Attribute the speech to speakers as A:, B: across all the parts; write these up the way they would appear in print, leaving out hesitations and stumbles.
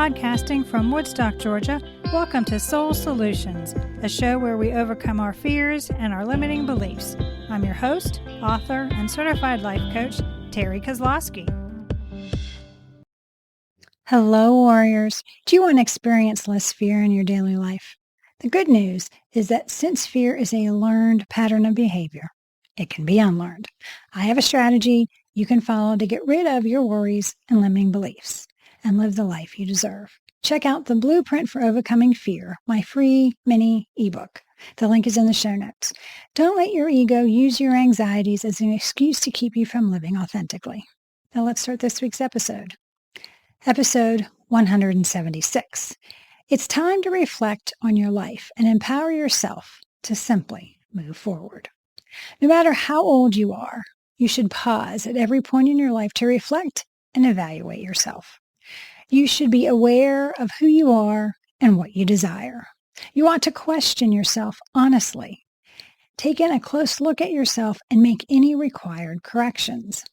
A: Podcasting from Woodstock, Georgia, welcome to Soul Solutions, a show where we overcome our fears and our limiting beliefs. I'm your host, author, and certified life coach, Terry Kozlowski. Hello, warriors. Do you want to experience less fear in your daily life? The good news is that since fear is a learned pattern of behavior, it can be unlearned. I have a strategy you can follow to get rid of your worries and limiting beliefs and live the life you deserve. Check out the Blueprint for Overcoming Fear, my free mini ebook. The link is in the show notes. Don't let your ego use your anxieties as an excuse to keep you from living authentically. Now let's start this week's episode. Episode 176. It's time to reflect on your life and empower yourself to simply move forward. No matter how old you are, you should pause at every point in your life to reflect and evaluate yourself. You should be aware of who you are and what you desire. You want to question yourself honestly. Take in a close look at yourself and make any required corrections.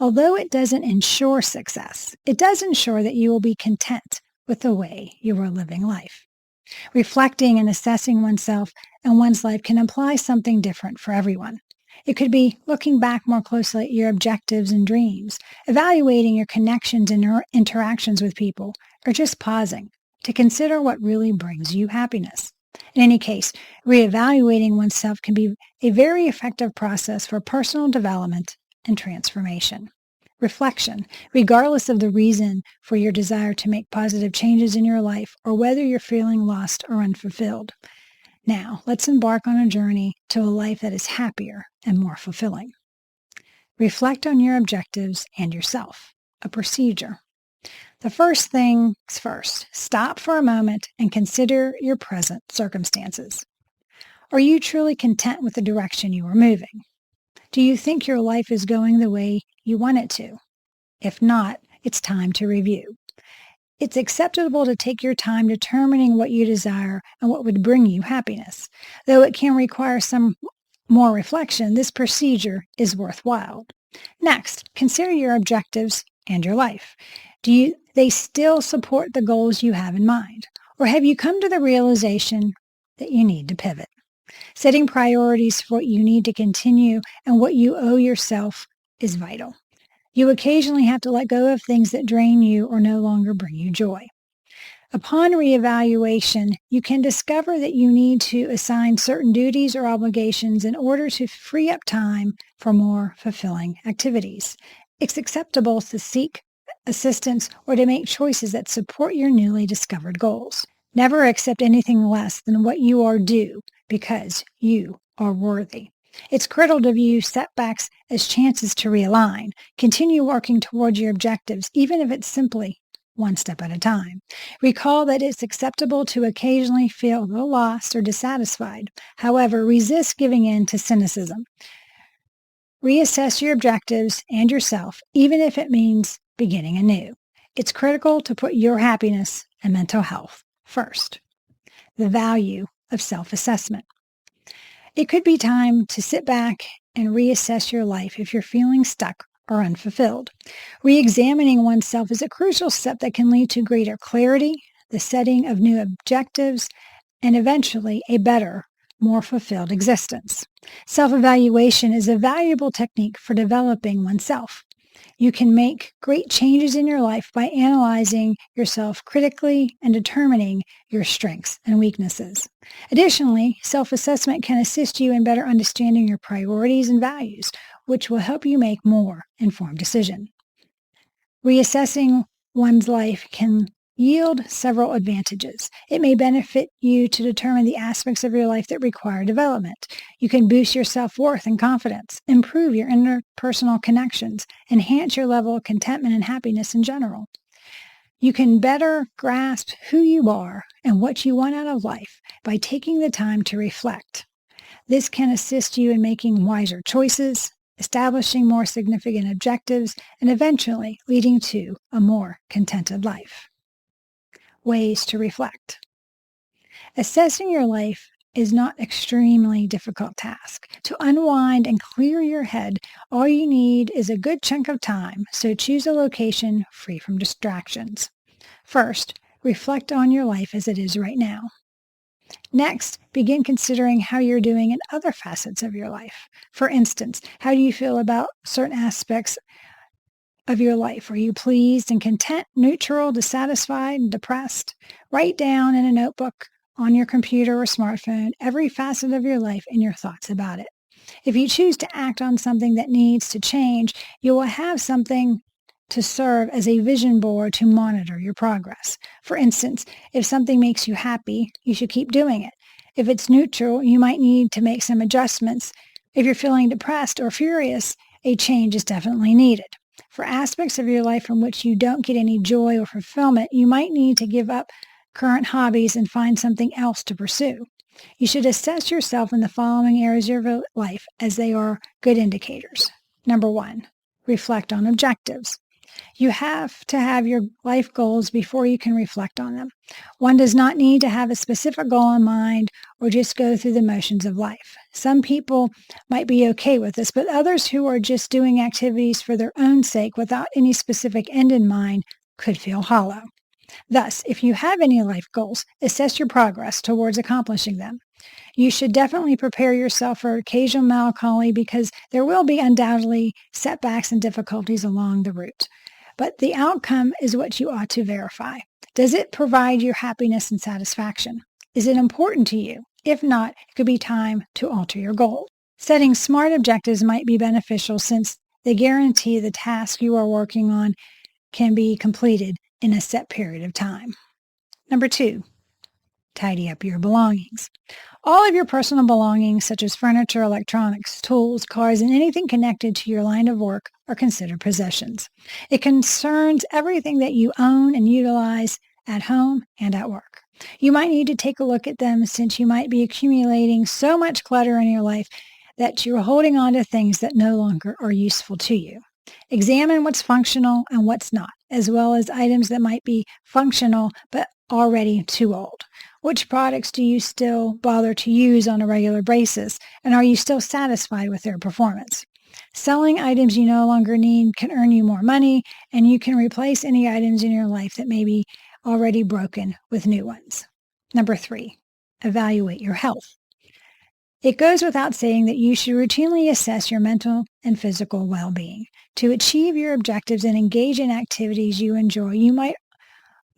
A: Although it doesn't ensure success, it does ensure that you will be content with the way you are living life. Reflecting and assessing oneself and one's life can imply something different for everyone. It could be looking back more closely at your objectives and dreams, evaluating your connections and interactions with people, or just pausing to consider what really brings you happiness. In any case, reevaluating oneself can be a very effective process for personal development and transformation. Reflection, regardless of the reason for your desire to make positive changes in your life or whether you're feeling lost or unfulfilled. Now, let's embark on a journey to a life that is happier and more fulfilling. Reflect on your objectives and yourself. A procedure. The first things first, stop for a moment and consider your present circumstances. Are you truly content with the direction you are moving? Do you think your life is going the way you want it to? If not, it's time to review. It's acceptable to take your time determining what you desire and what would bring you happiness. Though it can require some more reflection, this procedure is worthwhile. Next, consider your objectives and your life. Do they still support the goals you have in mind? Or have you come to the realization that you need to pivot? Setting priorities for what you need to continue and what you owe yourself is vital. You occasionally have to let go of things that drain you or no longer bring you joy. Upon reevaluation, you can discover that you need to assign certain duties or obligations in order to free up time for more fulfilling activities. It's acceptable to seek assistance or to make choices that support your newly discovered goals. Never accept anything less than what you are due because you are worthy. It's critical to view setbacks as chances to realign. Continue working towards your objectives, even if it's simply one step at a time. Recall that it's acceptable to occasionally feel a little lost or dissatisfied. However, resist giving in to cynicism. Reassess your objectives and yourself, even if it means beginning anew. It's critical to put your happiness and mental health first. The value of self-assessment. It could be time to sit back and reassess your life if you're feeling stuck or unfulfilled. Re-examining oneself is a crucial step that can lead to greater clarity, the setting of new objectives, and eventually a better, more fulfilled existence. Self-evaluation is a valuable technique for developing oneself. You can make great changes in your life by analyzing yourself critically and determining your strengths and weaknesses. Additionally, self-assessment can assist you in better understanding your priorities and values, which will help you make more informed decisions. Reassessing one's life can yield several advantages. It may benefit you to determine the aspects of your life that require development. You can boost your self-worth and confidence, improve your interpersonal connections, enhance your level of contentment and happiness in general. You can better grasp who you are and what you want out of life by taking the time to reflect. This can assist you in making wiser choices, establishing more significant objectives, and eventually leading to a more contented life. Ways to reflect. Assessing your life is not an extremely difficult task. To unwind and clear your head, all you need is a good chunk of time, so choose a location free from distractions. First, reflect on your life as it is right now. Next, begin considering how you're doing in other facets of your life. For instance, how do you feel about certain aspects of your life? Are you pleased and content, neutral, dissatisfied, and depressed? Write down in a notebook, on your computer or smartphone, every facet of your life and your thoughts about it. If you choose to act on something that needs to change, you will have something to serve as a vision board to monitor your progress. For instance, if something makes you happy, you should keep doing it. If it's neutral, you might need to make some adjustments. If you're feeling depressed or furious, a change is definitely needed. For aspects of your life from which you don't get any joy or fulfillment, you might need to give up current hobbies and find something else to pursue. You should assess yourself in the following areas of your life as they are good indicators. Number 1, reflect on objectives. You have to have your life goals before you can reflect on them. One does not need to have a specific goal in mind or just go through the motions of life. Some people might be okay with this, but others who are just doing activities for their own sake without any specific end in mind could feel hollow. Thus, if you have any life goals, assess your progress towards accomplishing them. You should definitely prepare yourself for occasional melancholy because there will be undoubtedly setbacks and difficulties along the route. But the outcome is what you ought to verify. Does it provide you happiness and satisfaction? Is it important to you? If not, it could be time to alter your goal. Setting smart objectives might be beneficial since they guarantee the task you are working on can be completed in a set period of time. Number 2, tidy up your belongings. All of your personal belongings, such as furniture, electronics, tools, cars, and anything connected to your line of work, are considered possessions. It concerns everything that you own and utilize at home and at work. You might need to take a look at them since you might be accumulating so much clutter in your life that you're holding on to things that no longer are useful to you. Examine what's functional and what's not, as well as items that might be functional but already too old. Which products do you still bother to use on a regular basis, and are you still satisfied with their performance? Selling items you no longer need can earn you more money, and you can replace any items in your life that may be already broken with new ones. Number 3, evaluate your health. It goes without saying that you should routinely assess your mental and physical well-being. To achieve your objectives and engage in activities you enjoy, you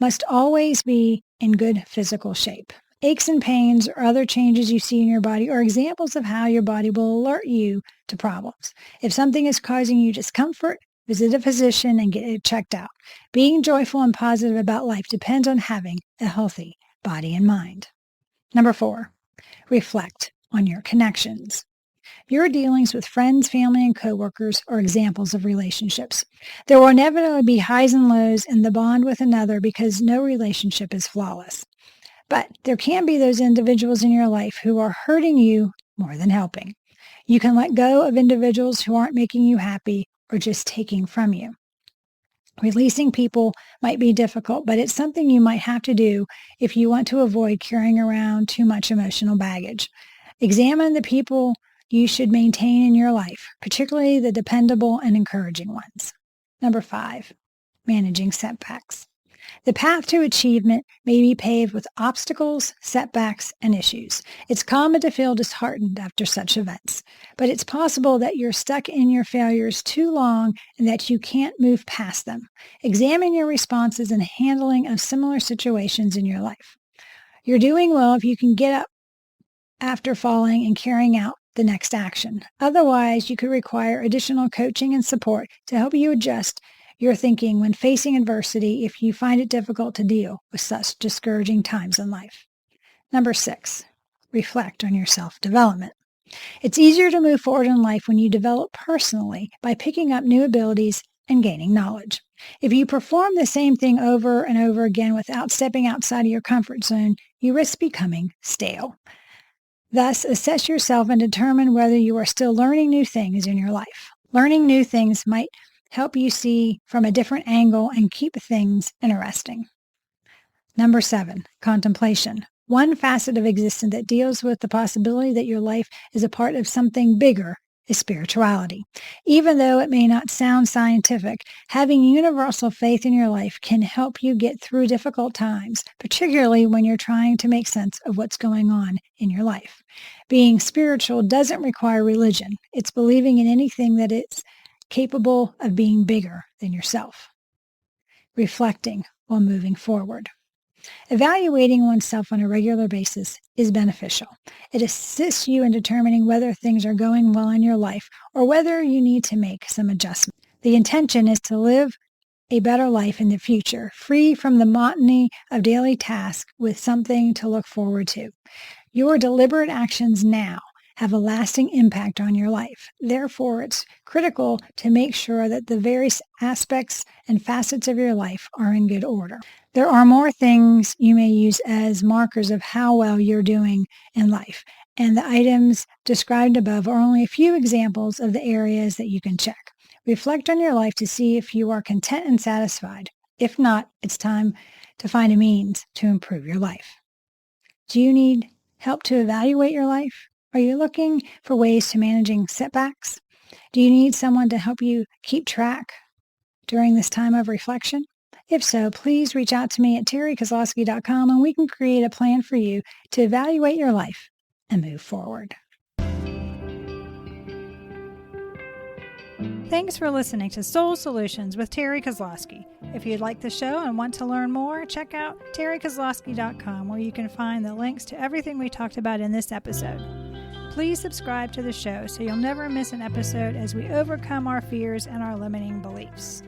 A: must always be in good physical shape. Aches and pains or other changes you see in your body are examples of how your body will alert you to problems. If something is causing you discomfort, visit a physician and get it checked out. Being joyful and positive about life depends on having a healthy body and mind. Number 4, reflect on your connections. Your dealings with friends, family, and coworkers are examples of relationships. There will inevitably be highs and lows in the bond with another because no relationship is flawless. But there can be those individuals in your life who are hurting you more than helping. You can let go of individuals who aren't making you happy or just taking from you. Releasing people might be difficult, but it's something you might have to do if you want to avoid carrying around too much emotional baggage. Examine the people you should maintain in your life, particularly the dependable and encouraging ones. Number 5, managing setbacks. The path to achievement may be paved with obstacles, setbacks, and issues. It's common to feel disheartened after such events, but it's possible that you're stuck in your failures too long and that you can't move past them. Examine your responses and handling of similar situations in your life. You're doing well if you can get up after falling and carrying out the next action. Otherwise, you could require additional coaching and support to help you adjust your thinking when facing adversity if you find it difficult to deal with such discouraging times in life. Number 6, reflect on your self-development. It's easier to move forward in life when you develop personally by picking up new abilities and gaining knowledge. If you perform the same thing over and over again without stepping outside of your comfort zone, you risk becoming stale. Thus, assess yourself and determine whether you are still learning new things in your life. Learning new things might help you see from a different angle and keep things interesting. Number 7, contemplation. One facet of existence that deals with the possibility that your life is a part of something bigger is spirituality. Even though it may not sound scientific, having universal faith in your life can help you get through difficult times, particularly when you're trying to make sense of what's going on in your life. Being spiritual doesn't require religion. It's believing in anything that is capable of being bigger than yourself. Reflecting while moving forward. Evaluating oneself on a regular basis is beneficial. It assists you in determining whether things are going well in your life or whether you need to make some adjustments. The intention is to live a better life in the future, free from the monotony of daily tasks with something to look forward to. Your deliberate actions now have a lasting impact on your life. Therefore, it's critical to make sure that the various aspects and facets of your life are in good order. There are more things you may use as markers of how well you're doing in life, and the items described above are only a few examples of the areas that you can check. Reflect on your life to see if you are content and satisfied. If not, it's time to find a means to improve your life. Do you need help to evaluate your life? Are you looking for ways to managing setbacks? Do you need someone to help you keep track during this time of reflection? If so, please reach out to me at terrykozlowski.com and we can create a plan for you to evaluate your life and move forward. Thanks for listening to Soul Solutions with Terry Kozlowski. If you'd like the show and want to learn more, check out terrykozlowski.com where you can find the links to everything we talked about in this episode. Please subscribe to the show so you'll never miss an episode as we overcome our fears and our limiting beliefs.